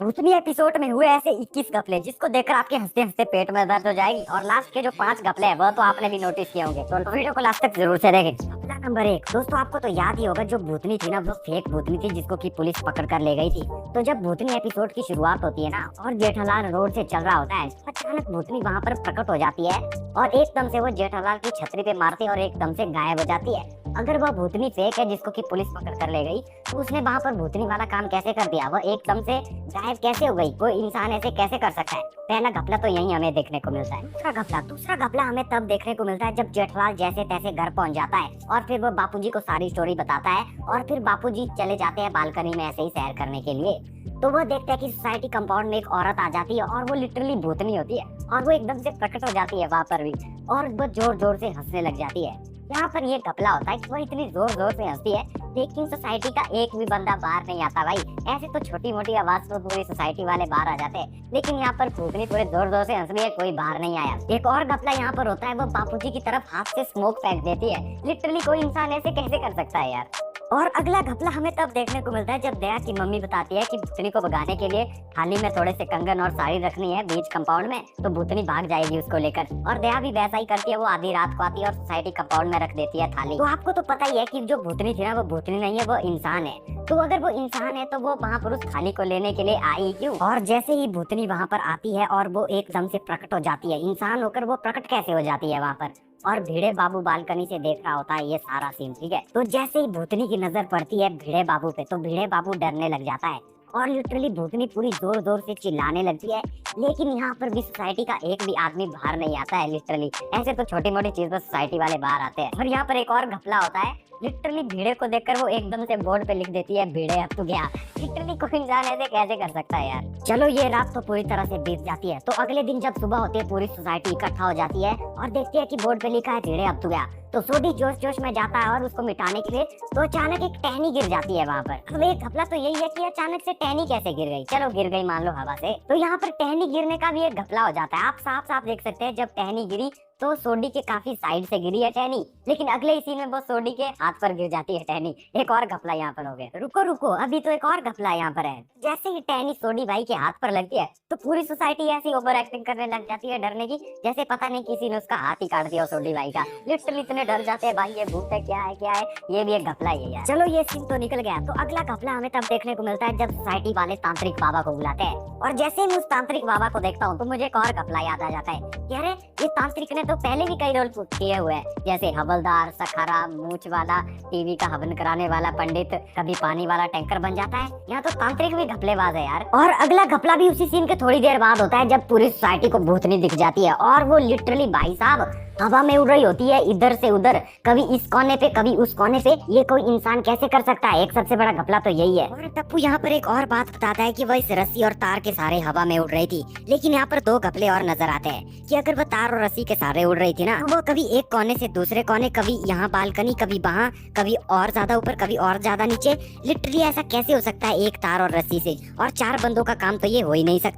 भूतनी episode में हुए ऐसे 21 घपले जिसको देखकर आपके हंसते हंसते पेट में दर्द हो जाएगी। और लास्ट के जो 5 घपले हैं वो तो आपने भी नोटिस किए होंगे, तो वीडियो को लास्ट तक जरूर से देखें। घपला नंबर 1, दोस्तों आपको तो याद ही होगा, जो भूतनी थी ना वो फेक भूतनी थी जिसको की पुलिस पकड़ कर ले गई थी। तो जब भूतनी एपिसोड की शुरुआत होती है ना और जेठालाल रोड से चल रहा होता है, अचानक भूतनी वहाँ पर प्रकट हो जाती है और एकदम से वो जेठालाल की छतरी पे मारती है और एकदम से गायब हो जाती है। अगर वह भूतनी फेक है जिसको की पुलिस पकड़ कर ले गई, तो उसने वहाँ पर भूतनी वाला काम कैसे कर दिया? वो एकदम से गायब कैसे हो गई? कोई इंसान ऐसे कैसे कर सकता है? पहला घपला तो यही हमें देखने को मिलता है। दूसरा घपला हमें तब देखने को मिलता है जब जेठलाल जैसे तैसे घर पहुंच जाता है और फिर वो बापूजी को सारी स्टोरी बताता है और फिर बापूजी चले जाते हैं बालकनी में ऐसे ही सैर करने के लिए। तो वो देखते हैं कि सोसाइटी कंपाउंड में एक औरत आ जाती है और वो लिटरली भूतनी होती है और वो एकदम से प्रकट हो जाती है वहाँ पर भी और वो जोर जोर से हंसने लग जाती है। यहाँ पर ये घपला होता है कि वो इतनी जोर जोर से हंसती है लेकिन सोसाइटी का एक भी बंदा बाहर नहीं आता। भाई ऐसे तो छोटी मोटी आवाज में पूरी सोसाइटी वाले बाहर आ जाते हैं, लेकिन यहाँ पर भूतनी पूरे जोर जोर से हंस रही है, कोई बाहर नहीं आया। एक और घपला यहाँ पर होता है, वो बापूजी की तरफ हाथ से स्मोक फेंक देती है। लिटरली कोई इंसान ऐसे कैसे कर सकता है यार। और अगला घपला हमें तब देखने को मिलता है जब दया की मम्मी बताती है कि भूतनी को भगाने के लिए थाली में थोड़े से कंगन और साड़ी रखनी है बीच कंपाउंड में, तो भूतनी भाग जाएगी उसको लेकर। और दया भी वैसा ही करती है, वो आधी रात को आती है और सोसाइटी कंपाउंड में रख देती है थाली। तो आपको तो पता ही है कि जो भूतनी थी ना वो भूतनी नहीं है, वो इंसान है। तो अगर वो इंसान है तो वो वहाँ पर उस थाली को लेने के लिए आई क्यों? और जैसे ही भूतनी वहाँ पर आती है और वो एकदम से प्रकट हो जाती है, इंसान होकर वो प्रकट कैसे हो जाती है वहाँ पर? और भिड़े बाबू बालकनी से देख रहा होता है ये सारा सीन, ठीक है। तो जैसे ही भूतनी की नजर पड़ती है भिड़े बाबू पे, तो भिड़े बाबू डरने लग जाता है और लिटरली भूतनी पूरी जोर जोर से चिल्लाने लगती है। लेकिन यहाँ पर भी सोसाइटी का एक भी आदमी बाहर नहीं आता है। लिटरली ऐसे तो छोटी मोटी चीज पर सोसाइटी वाले बाहर आते हैं। और यहाँ पर एक और घपला होता है, लिटरली भीड़े को देखकर वो एकदम से बोर्ड पे लिख देती है भीड़े अब तू गया। लिटरली कोई इंसान ऐसे कैसे कर सकता है यार। चलो ये रात तो पूरी तरह से बीत जाती है। तो अगले दिन जब सुबह होती है पूरी सोसाइटी इकट्ठा हो जाती है और देखती है कि बोर्ड पे लिखा है भीड़े अब तू गया। तो सोडी जोश जोश में जाता है और उसको मिटाने के लिए तो अचानक एक टहनी गिर जाती है वहाँ पर। अब एक घपला तो यही है कि अचानक से टहनी कैसे गिर गई? चलो गिर गई मान लो हवा से, तो यहाँ पर टहनी गिरने का भी एक घपला हो जाता है। आप साफ साफ देख सकते हैं जब टहनी गिरी तो सोडी के काफी साइड से गिरी है टहनी, लेकिन अगले ही सीन में वो सोडी के हाथ पर गिर जाती है टहनी। एक और घपला यहाँ पर हो गया। रुको रुको, अभी तो एक और घपला यहाँ पर है। जैसे ही टहनी सोडी भाई के हाथ पर लगती है तो पूरी सोसाइटी ऐसी ओवर एक्टिंग करने लग जाती है डरने की, जैसे पता नहीं किसी ने उसका हाथ ही काट दिया सोडी भाई का। लिटरली इतने डर जाते हैं भाई ये भूत है क्या है क्या है। ये भी एक घपला ही है यार। चलो ये सीन तो निकल गया। तो अगला घपला हमें तब देखने को मिलता है जब सोसाइटी वाले तांत्रिक बाबा को बुलाते हैं और जैसे ही उस तांत्रिक बाबा को देखता हूँ तो मुझे एक और घपला याद आ जाता है कि अरे ये तांत्रिक ने तो पहले भी कई रोल किए हुए हैं, जैसे हवलदार, सखारा, मूछ वाला, टीवी का हवन कराने वाला पंडित, कभी पानी वाला टैंकर बन जाता है। यहाँ तो तांत्रिक भी घपलेबाज है यार। और अगला घपला भी उसी सीन के थोड़ी देर बाद होता है जब पूरी सोसाइटी को भूतनी दिख जाती है और वो लिटरली भाई साहब हवा में उड़ रही होती है इधर से उधर, कभी इस कोने पे कभी उस कोने पे। ये कोई इंसान कैसे कर सकता है? एक सबसे बड़ा घपला तो यही है। और टप्पू यहाँ पर एक और बात बताता है कि वो इस रस्सी और तार के सहारे हवा में उड़ रही थी, लेकिन यहाँ पर 2 घपले और नजर आते हैं कि अगर वो तार और रस्सी के सहारे उड़ रही थी ना तो वो कभी एक कोने से दूसरे कोने, कभी यहाँ बालकनी, कभी वहाँ, कभी और ज्यादा ऊपर, कभी और ज्यादा नीचे। लिटरली ऐसा कैसे हो सकता है एक तार और रस्सी से? और 4 बंदों का काम तो ये हो ही नहीं सकता।